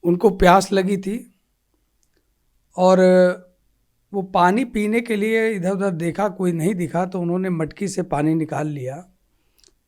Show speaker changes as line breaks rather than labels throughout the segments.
उनको प्यास लगी थी और वो पानी पीने के लिए इधर उधर देखा, कोई नहीं दिखा, तो उन्होंने मटकी से पानी निकाल लिया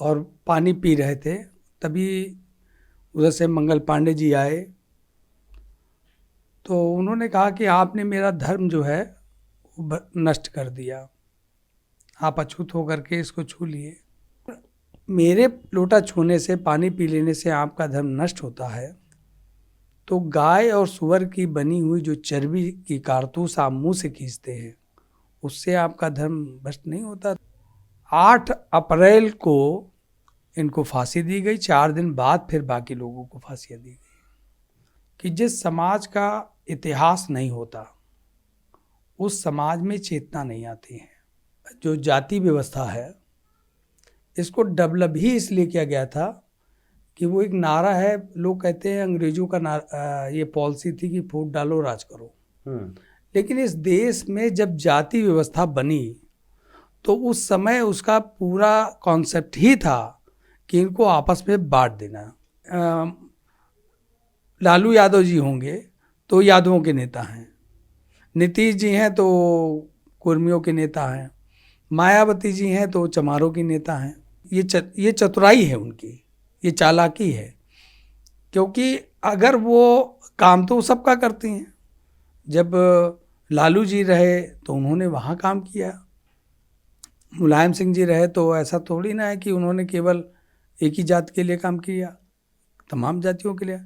और पानी पी रहे थे। तभी उधर से मंगल पांडे जी आए, तो उन्होंने कहा कि आपने मेरा धर्म जो है वो नष्ट कर दिया, आप अछूत होकर के इसको छू लिए। मेरे लोटा छूने से, पानी पी लेने से आपका धर्म नष्ट होता है, तो गाय और सुअर की बनी हुई जो चर्बी की कारतूस आप मुंह से खींचते हैं, उससे आपका धर्म भ्रष्ट नहीं होता। 8 अप्रैल को इनको फांसी दी गई। 4 दिन बाद फिर बाकी लोगों को फांसियाँ दी गई। कि जिस समाज का इतिहास नहीं होता, उस समाज में चेतना नहीं आती है। जो जाति व्यवस्था है, इसको डेवलप ही इसलिए किया गया था कि वो एक नारा है, लोग कहते हैं अंग्रेजों का ये पॉलिसी थी कि फूट डालो राज करो। लेकिन इस देश में जब जाति व्यवस्था बनी तो उस समय उसका पूरा कॉन्सेप्ट ही था कि इनको आपस में बांट देना। लालू यादव जी होंगे तो यादवों के नेता हैं, नीतीश जी हैं तो कुर्मियों के नेता हैं, मायावती जी हैं तो चमारों की नेता हैं। ये चतुराई है उनकी, ये चालाकी है, क्योंकि अगर वो काम तो सबका करती हैं। जब लालू जी रहे तो उन्होंने वहाँ काम किया, मुलायम सिंह जी रहे तो ऐसा थोड़ी ना है कि उन्होंने केवल एक ही जाति के लिए काम किया, तमाम जातियों के लिए।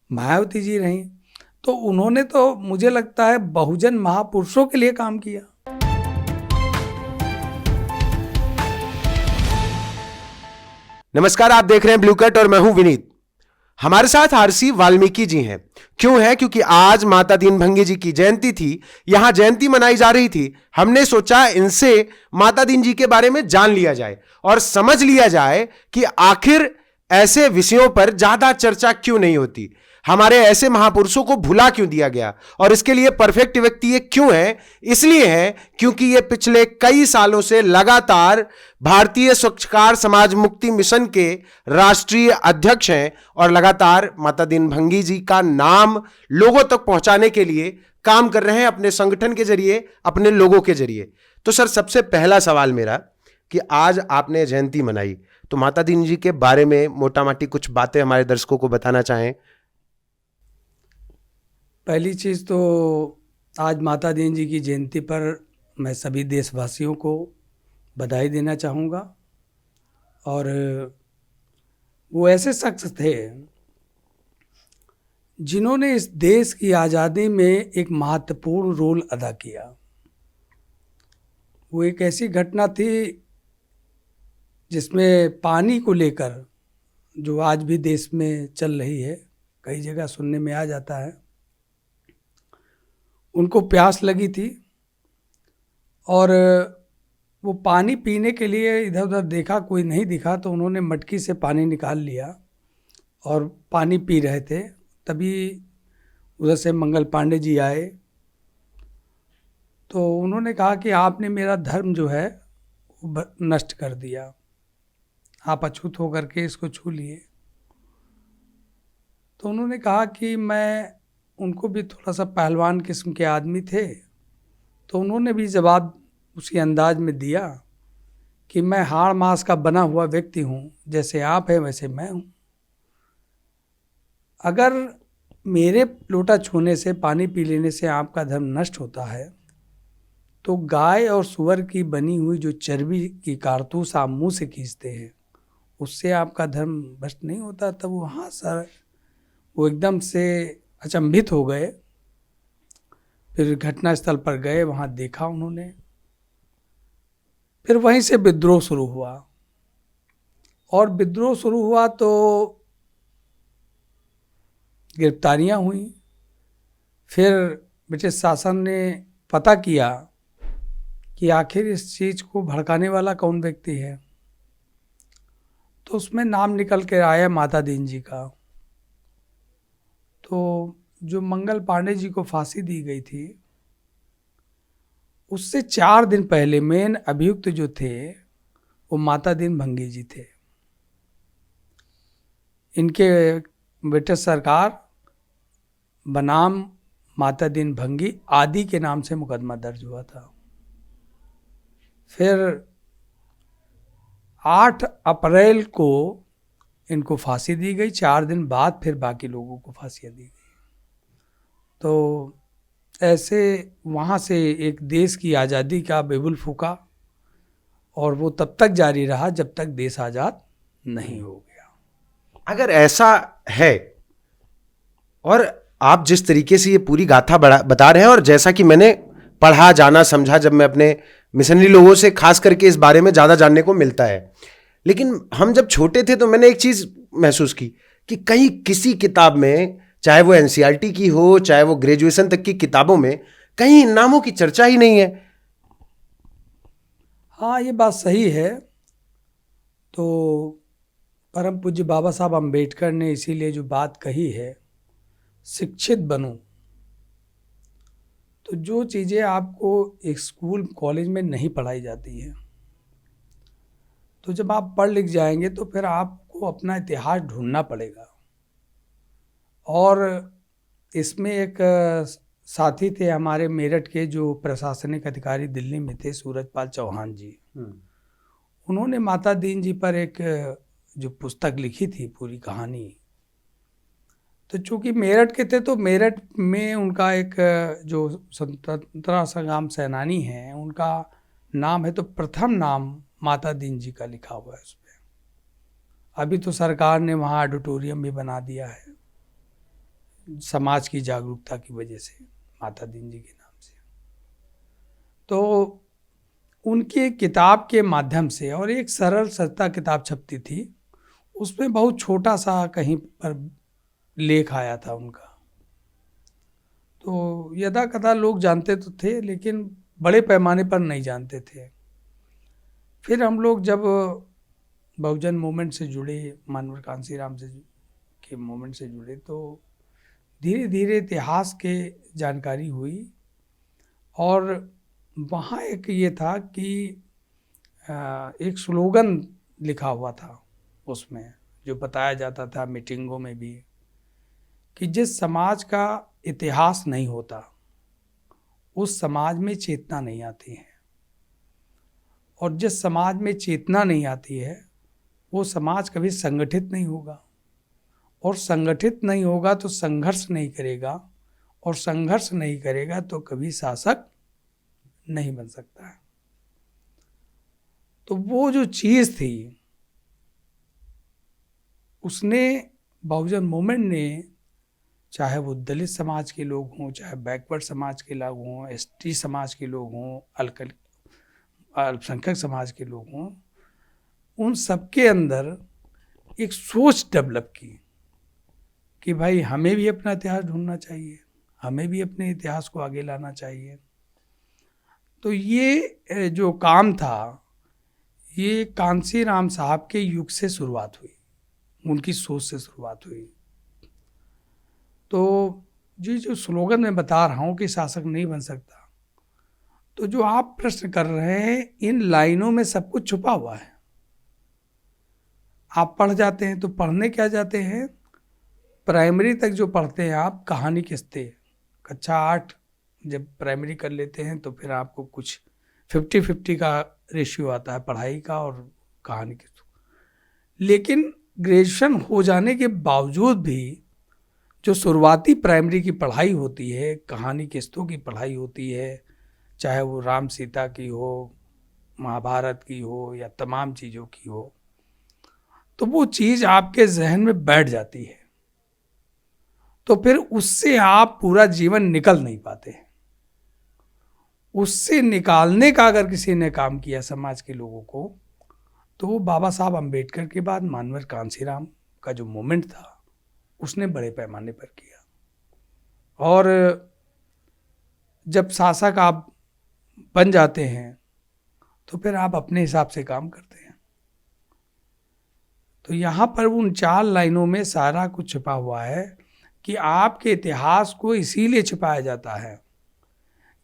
मायावती जी रहीं तो उन्होंने तो मुझे लगता है बहुजन महापुरुषों के लिए काम किया।
नमस्कार, आप देख रहे हैं ब्लू कट और मैं हूं विनीत। हमारे साथ आरसी वाल्मीकि जी हैं। क्यों है? क्योंकि आज माता दीनभंगी जी की जयंती थी, यहां जयंती मनाई जा रही थी। हमने सोचा इनसे माता दीन जी के बारे में जान लिया जाए और समझ लिया जाए कि आखिर ऐसे विषयों पर ज्यादा चर्चा क्यों नहीं होती, हमारे ऐसे महापुरुषों को भुला क्यों दिया गया, और इसके लिए परफेक्ट व्यक्ति ये क्यों है? इसलिए है क्योंकि ये पिछले कई सालों से लगातार भारतीय स्वच्छकार समाज मुक्ति मिशन के राष्ट्रीय अध्यक्ष हैं और लगातार माता दीनभंगी जी का नाम लोगों तक पहुंचाने के लिए काम कर रहे हैं, अपने संगठन के जरिए, अपने लोगों के जरिए। तो सर, सबसे पहला सवाल मेरा कि आज आपने जयंती मनाई, तो माता दीन जी के बारे में मोटा माटी कुछ बातें हमारे दर्शकों को बताना चाहें।
पहली चीज़ तो आज माता दीन जी की जयंती पर मैं सभी देशवासियों को बधाई देना चाहूँगा। और वो ऐसे शख्स थे जिन्होंने इस देश की आज़ादी में एक महत्वपूर्ण रोल अदा किया। वो एक ऐसी घटना थी जिसमें पानी को लेकर, जो आज भी देश में चल रही है, कई जगह सुनने में आ जाता है, उनको प्यास लगी थी और वो पानी पीने के लिए इधर उधर देखा, कोई नहीं दिखा, तो उन्होंने मटकी से पानी निकाल लिया और पानी पी रहे थे। तभी उधर से मंगल पांडे जी आए, तो उन्होंने कहा कि आपने मेरा धर्म जो है वो नष्ट कर दिया, आप अछूत होकर के इसको छू लिए। तो उन्होंने कहा कि मैं, उनको भी थोड़ा सा पहलवान किस्म के आदमी थे, तो उन्होंने भी जवाब उसी अंदाज में दिया कि मैं हाड़ मांस का बना हुआ व्यक्ति हूँ, जैसे आप हैं वैसे मैं हूँ। अगर मेरे लोटा छूने से, पानी पी लेने से आपका धर्म नष्ट होता है, तो गाय और सुअर की बनी हुई जो चर्बी की कारतूस आप मुंह से खींचते हैं, उससे आपका धर्म भ्रष्ट नहीं होता। तब वहाँ सर वो एकदम से अचंभित हो गए। फिर घटनास्थल पर गए, वहाँ देखा उन्होंने, फिर वहीं से विद्रोह शुरू हुआ। और विद्रोह शुरू हुआ तो गिरफ्तारियां हुई। फिर ब्रिटिश शासन ने पता किया कि आखिर इस चीज़ को भड़काने वाला कौन व्यक्ति है, तो उसमें नाम निकल के आया माता दीन जी का। तो जो मंगल पांडे जी को फांसी दी गई थी, उससे 4 दिन पहले मेन अभियुक्त जो थे वो माता दीनभंगी जी थे। इनके ब्रिटिश सरकार बनाम माता दीन भंगी आदि के नाम से मुकदमा दर्ज हुआ था। फिर 8 अप्रैल को इनको फांसी दी गई। 4 दिन बाद फिर बाकी लोगों को फांसियाँ दी गई। तो ऐसे वहाँ से एक देश की आज़ादी का बिगुल फूका, और वो तब तक जारी रहा जब तक देश आज़ाद नहीं हो गया।
अगर ऐसा है, और आप जिस तरीके से ये पूरी गाथा बता रहे हैं, और जैसा कि मैंने पढ़ा, जाना, समझा, जब मैं अपने मिशनरी लोगों से खास करके इस बारे में ज़्यादा जानने को मिलता है, लेकिन हम जब छोटे थे तो मैंने एक चीज़ महसूस की कि कहीं किसी किताब में, चाहे वो एनसीईआरटी की हो, चाहे वो ग्रेजुएशन तक की किताबों में, कहीं इन नामों की चर्चा ही नहीं है।
हाँ, ये बात सही है। तो परम पूज्य बाबा साहब अम्बेडकर ने इसीलिए जो बात कही है, शिक्षित बनो। तो जो चीज़ें आपको एक स्कूल कॉलेज में नहीं पढ़ाई जाती है, तो जब आप पढ़ लिख जाएंगे तो फिर आपको अपना इतिहास ढूंढना पड़ेगा। और इसमें एक साथी थे हमारे मेरठ के, जो प्रशासनिक अधिकारी दिल्ली में थे, सूरजपाल चौहान जी। उन्होंने माता दीन जी पर एक जो पुस्तक लिखी थी, पूरी कहानी। तो चूंकि मेरठ के थे, तो मेरठ में उनका एक जो स्वतंत्रता संग्राम सेनानी हैं, उनका नाम है, तो प्रथम नाम माता दीन जी का लिखा हुआ है उसमें। अभी तो सरकार ने वहाँ ऑडिटोरियम भी बना दिया है, समाज की जागरूकता की वजह से, माता दीन जी के नाम से। तो उनकी किताब के माध्यम से, और एक सरल सस्ता किताब छपती थी, उसमें बहुत छोटा सा कहीं पर लेख आया था उनका। तो यदा कदा लोग जानते तो थे, लेकिन बड़े पैमाने पर नहीं जानते थे। फिर हम लोग जब बहुजन मूवमेंट से जुड़े, मानवर कांसीराम से के मूवमेंट से जुड़े, तो धीरे धीरे इतिहास के जानकारी हुई। और वहाँ एक ये था कि एक स्लोगन लिखा हुआ था उसमें, जो बताया जाता था मीटिंगों में भी, कि जिस समाज का इतिहास नहीं होता उस समाज में चेतना नहीं आती है, और जिस समाज में चेतना नहीं आती है वो समाज कभी संगठित नहीं होगा, और संगठित नहीं होगा तो संघर्ष नहीं करेगा, और संघर्ष नहीं करेगा तो कभी शासक नहीं बन सकता है। तो वो जो चीज़ थी, उसने बहुजन मूवमेंट ने, चाहे वो दलित समाज के लोग हों, चाहे बैकवर्ड समाज के लोग हों, एसटी समाज के लोग हों, अल्पसंख्यक समाज के लोग हों, उन सबके अंदर एक सोच डेवलप की कि भाई हमें भी अपना इतिहास ढूंढना चाहिए, हमें भी अपने इतिहास को आगे लाना चाहिए। तो ये जो काम था, ये कांसीराम साहब के युग से शुरुआत हुई, उनकी सोच से शुरुआत हुई। तो जी, जो स्लोगन मैं बता रहा हूँ कि शासक नहीं बन सकता, तो जो आप प्रश्न कर रहे हैं, इन लाइनों में सब कुछ छुपा हुआ है। आप पढ़ जाते हैं, तो पढ़ने क्या जाते हैं, प्राइमरी तक जो पढ़ते हैं आप, कहानी किस्ते, कक्षा 8 जब प्राइमरी कर लेते हैं तो फिर आपको कुछ 50-50 का रेशियो आता है पढ़ाई का और कहानी किस्तों। लेकिन ग्रेजुएशन हो जाने के बावजूद भी जो शुरुआती प्राइमरी की पढ़ाई होती है, कहानी किस्तों की पढ़ाई होती है, चाहे वो राम सीता की हो, महाभारत की हो, या तमाम चीज़ों की हो, तो वो चीज़ आपके जहन में बैठ जाती है। तो फिर उससे आप पूरा जीवन निकल नहीं पाते। उससे निकालने का अगर किसी ने काम किया समाज के लोगों को, तो वो बाबा साहब अम्बेडकर के बाद मानवर कांसीराम का जो मूवमेंट था, उसने बड़े पैमाने पर किया। और जब शासक आप बन जाते हैं तो फिर आप अपने हिसाब से काम करते हैं। तो यहाँ पर उन 4 लाइनों में सारा कुछ छिपा हुआ है कि आपके इतिहास को इसीलिए छिपाया जाता है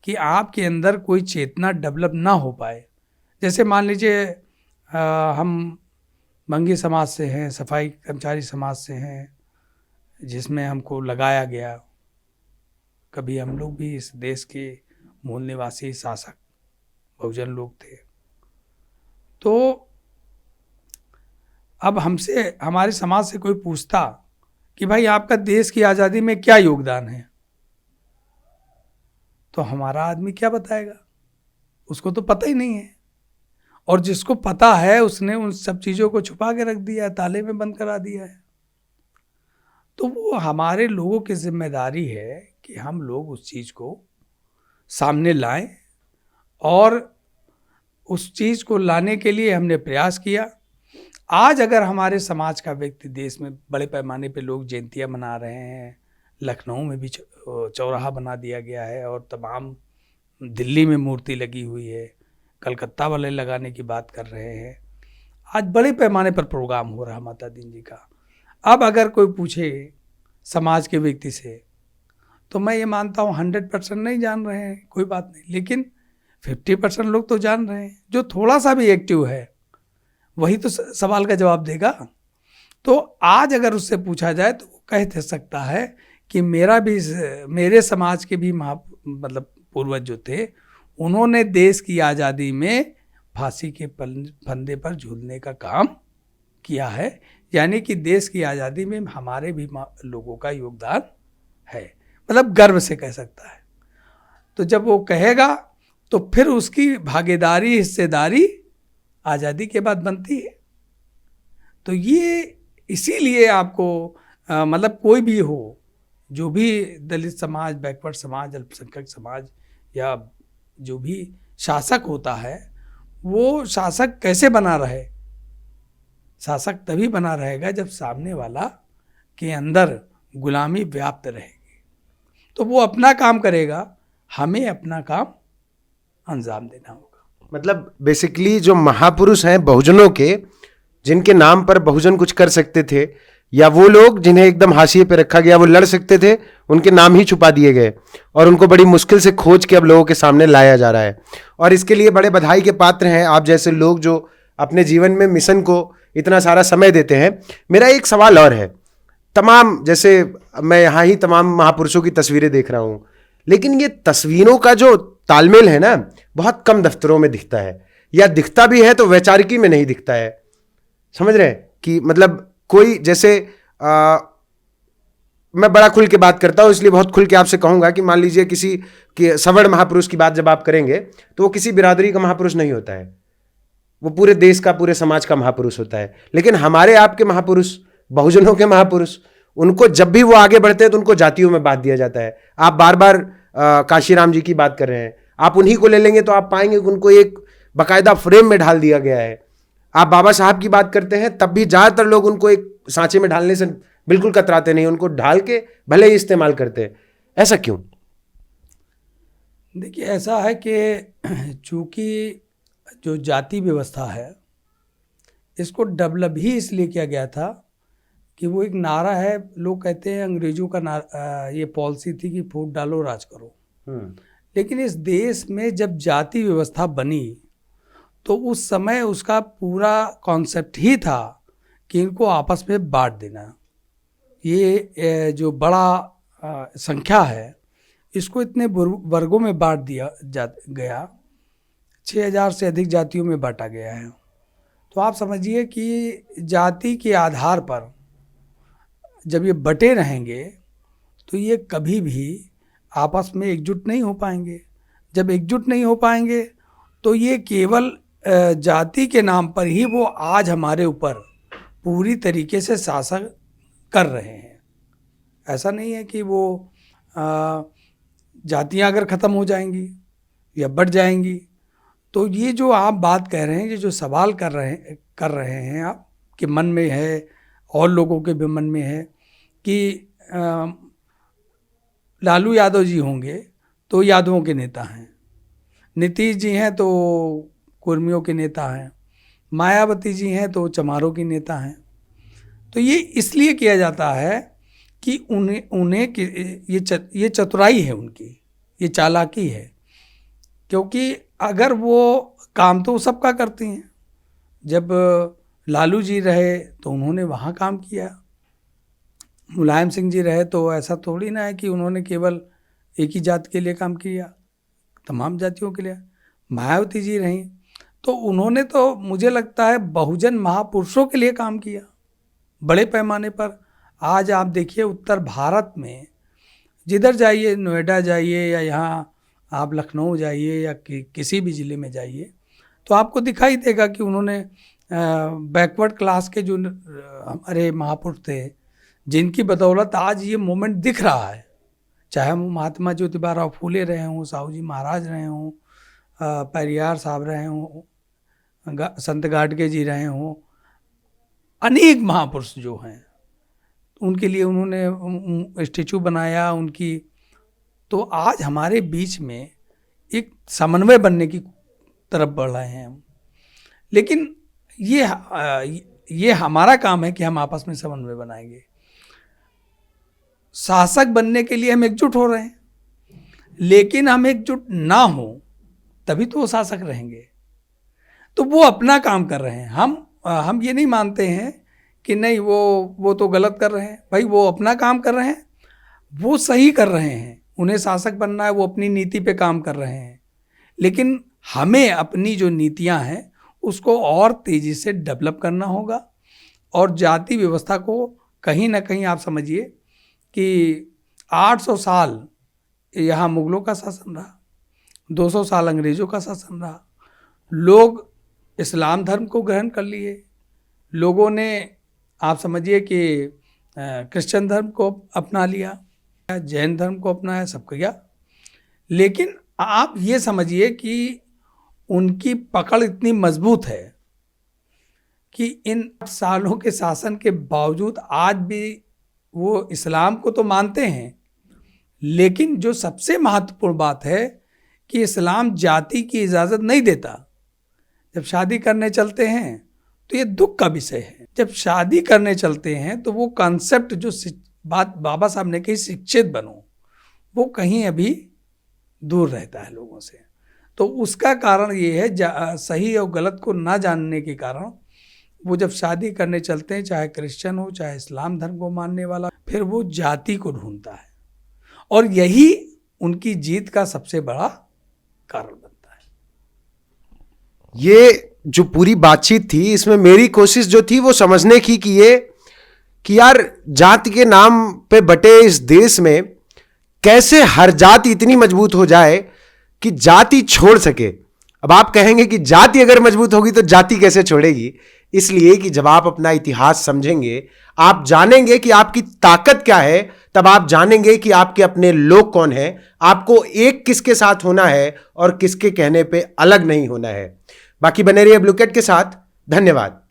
कि आपके अंदर कोई चेतना डेवलप ना हो पाए। जैसे मान लीजिए हम भंगी समाज से हैं, सफाई कर्मचारी समाज से हैं, जिसमें हमको लगाया गया, कभी हम लोग भी इस देश के मूल निवासी शासक बहुजन लोग थे। तो अब हमसे, हमारे समाज से कोई पूछता कि भाई आपका देश की आज़ादी में क्या योगदान है, तो हमारा आदमी क्या बताएगा? उसको तो पता ही नहीं है, और जिसको पता है उसने उन सब चीज़ों को छुपा के रख दिया है, ताले में बंद करा दिया है। तो वो हमारे लोगों की जिम्मेदारी है कि हम लोग उस चीज़ को सामने लाएं, और उस चीज़ को लाने के लिए हमने प्रयास किया। आज अगर हमारे समाज का व्यक्ति, देश में बड़े पैमाने पे लोग जयंतियाँ मना रहे हैं, लखनऊ में भी चौराहा बना दिया गया है, और तमाम दिल्ली में मूर्ति लगी हुई है, कलकत्ता वाले लगाने की बात कर रहे हैं, आज बड़े पैमाने पर प्रोग्राम हो रहा माता दीन जी का। अब अगर कोई पूछे समाज के व्यक्ति से, तो मैं ये मानता हूँ 100% नहीं जान रहे हैं, कोई बात नहीं, लेकिन 50% लोग तो जान रहे हैं। जो थोड़ा सा भी एक्टिव है वही तो सवाल का जवाब देगा। तो आज अगर उससे पूछा जाए तो वो कह सकता है कि मेरे समाज के भी मतलब पूर्वज जो थे, उन्होंने देश की आज़ादी में फांसी के फंदे पर झूलने का काम किया है, यानी कि देश की आज़ादी में हमारे भी लोगों का योगदान है, मतलब गर्व से कह सकता है। तो जब वो कहेगा तो फिर उसकी भागीदारी, हिस्सेदारी आज़ादी के बाद बनती है। तो ये इसीलिए आपको मतलब कोई भी हो, जो भी दलित समाज, बैकवर्ड समाज, अल्पसंख्यक समाज, या जो भी शासक होता है, वो शासक कैसे बना रहे? शासक तभी बना रहेगा जब सामने वाला के अंदर गुलामी व्याप्त रहेगी, तो वो अपना काम करेगा, हमें अपना काम अंजाम देना होगा।
मतलब बेसिकली जो महापुरुष हैं बहुजनों के, जिनके नाम पर बहुजन कुछ कर सकते थे, या वो लोग जिन्हें एकदम हाशिए पे रखा गया, वो लड़ सकते थे, उनके नाम ही छुपा दिए गए और उनको बड़ी मुश्किल से खोज के अब लोगों के सामने लाया जा रहा है। और इसके लिए बड़े बधाई के पात्र हैं आप जैसे लोग जो अपने जीवन में मिशन को इतना सारा समय देते हैं। मेरा एक सवाल और है, तमाम, जैसे मैं यहाँ ही तमाम महापुरुषों की तस्वीरें देख रहा हूँ, लेकिन ये तस्वीरों का जो तालमेल है ना, बहुत कम दफ्तरों में दिखता है, या दिखता भी है तो वैचारिकी में नहीं दिखता है। समझ रहे हैं कि मतलब कोई जैसे मैं बड़ा खुल के बात करता हूं, इसलिए बहुत खुल के आपसे कहूंगा कि मान लीजिए किसी के सवर्ण महापुरुष की बात जब आप करेंगे तो वो किसी बिरादरी का महापुरुष नहीं होता है, वो पूरे देश का, पूरे समाज का महापुरुष होता है। लेकिन हमारे आपके महापुरुष, बहुजनों के महापुरुष, उनको जब भी वो आगे बढ़ते हैं तो उनको जातियों में बांट दिया जाता है। आप बार बार काशीराम जी की बात कर रहे हैं, आप उन्हीं को ले लेंगे तो आप पाएंगे कि उनको एक बाकायदा फ्रेम में ढाल दिया गया है। आप बाबा साहब की बात करते हैं, तब भी ज़्यादातर लोग उनको एक सांचे में ढालने से बिल्कुल कतराते नहीं, उनको ढाल के भले ही इस्तेमाल करते हैं। ऐसा क्यों?
देखिए, ऐसा है कि चूंकि जो जाति व्यवस्था है, इसको डेवलप ही इसलिए किया गया था कि वो एक नारा है, लोग कहते हैं अंग्रेजों का नारा, ये पॉलिसी थी कि फूट डालो राज करो। लेकिन इस देश में जब जाति व्यवस्था बनी तो उस समय उसका पूरा कॉन्सेप्ट ही था कि इनको आपस में बांट देना। ये जो बड़ा संख्या है, इसको इतने वर्गों में बांट दिया गया, 6000 से अधिक जातियों में बांटा गया है। तो आप समझिए कि जाति के आधार पर जब ये बटे रहेंगे तो ये कभी भी आपस में एकजुट नहीं हो पाएंगे। जब एकजुट नहीं हो पाएंगे तो ये केवल जाति के नाम पर ही वो आज हमारे ऊपर पूरी तरीके से शासन कर रहे हैं। ऐसा नहीं है कि वो जातियां अगर ख़त्म हो जाएंगी या बढ़ जाएंगी, तो ये जो आप बात कह रहे हैं, ये जो सवाल कर रहे हैं आप के मन में है और लोगों के भी मन में है कि लालू यादव जी होंगे तो यादवों के नेता हैं, नीतीश जी हैं तो कुर्मियों के नेता हैं, मायावती जी हैं तो चमारों की नेता हैं। तो ये इसलिए किया जाता है कि उन्हें ये चतुराई है उनकी, ये चालाकी है, क्योंकि अगर वो काम तो सबका करती हैं। जब लालू जी रहे तो उन्होंने वहाँ काम किया, मुलायम सिंह जी रहे तो ऐसा थोड़ी ना है कि उन्होंने केवल एक ही जात के लिए काम किया, तमाम जातियों के लिए। मायावती जी रहीं तो उन्होंने तो मुझे लगता है बहुजन महापुरुषों के लिए काम किया बड़े पैमाने पर। आज आप देखिए उत्तर भारत में जिधर जाइए, नोएडा जाइए या यहाँ आप लखनऊ जाइए या किसी भी ज़िले में जाइए, तो आपको दिखाई देगा कि उन्होंने बैकवर्ड क्लास के जो हमारे महापुरुष थे, जिनकी बदौलत आज ये मूवमेंट दिख रहा है, चाहे वो महात्मा ज्योतिबा राव फूले रहे हों, साहू जी महाराज रहे हों, पेरियार साहब रहे हों, संत गाडगे जी रहे हों, अनेक महापुरुष जो हैं उनके लिए उन्होंने स्टेचू बनाया उनकी। तो आज हमारे बीच में एक समन्वय बनने की तरफ बढ़ रहे हैं हम। लेकिन ये हमारा काम है कि हम आपस में समन्वय बनाएंगे। शासक बनने के लिए हम एकजुट हो रहे हैं, लेकिन हम एकजुट ना हो तभी तो वो शासक रहेंगे। तो वो अपना काम कर रहे हैं, हम ये नहीं मानते हैं कि नहीं वो तो गलत कर रहे हैं। भाई वो अपना काम कर रहे हैं, वो सही कर रहे हैं, उन्हें शासक बनना है, वो अपनी नीति पे काम कर रहे हैं। लेकिन हमें अपनी जो नीतियां हैं उसको और तेज़ी से डेवलप करना होगा। और जाति व्यवस्था को कहीं ना कहीं आप समझिए कि 800 साल यहाँ मुगलों का शासन रहा, 200 साल अंग्रेज़ों का शासन रहा, लोग इस्लाम धर्म को ग्रहण कर लिए, लोगों ने आप समझिए कि क्रिश्चियन धर्म को अपना लिया, जैन धर्म को अपनाया, सब किया। लेकिन आप ये समझिए कि उनकी पकड़ इतनी मजबूत है कि इन सालों के शासन के बावजूद आज भी वो इस्लाम को तो मानते हैं, लेकिन जो सबसे महत्वपूर्ण बात है कि इस्लाम जाति की इजाज़त नहीं देता। जब शादी करने चलते हैं तो ये दुख का विषय है। जब शादी करने चलते हैं तो वो कॉन्सेप्ट जो बात बाबा साहब ने कही शिक्षित बनो, वो कहीं अभी दूर रहता है लोगों से। तो उसका कारण ये है सही और गलत को ना जानने के कारण वो जब शादी करने चलते हैं, चाहे क्रिश्चियन हो चाहे इस्लाम धर्म को मानने वाला, फिर वो जाति को ढूंढता है और यही उनकी जीत का सबसे बड़ा कारण बनता है।
ये जो पूरी बातचीत थी इसमें मेरी कोशिश जो थी वो समझने की कि यार जाति के नाम पे बटे इस देश में कैसे हर जाति इतनी मजबूत हो जाए कि जाति छोड़ सके। अब आप कहेंगे कि जाति अगर मजबूत होगी तो जाति कैसे छोड़ेगी? इसलिए कि जब आप अपना इतिहास समझेंगे, आप जानेंगे कि आपकी ताकत क्या है, तब आप जानेंगे कि आपके अपने लोग कौन हैं, आपको एक किसके साथ होना है और किसके कहने पे अलग नहीं होना है। बाकी बने रहिए ब्लू कैट के साथ। धन्यवाद।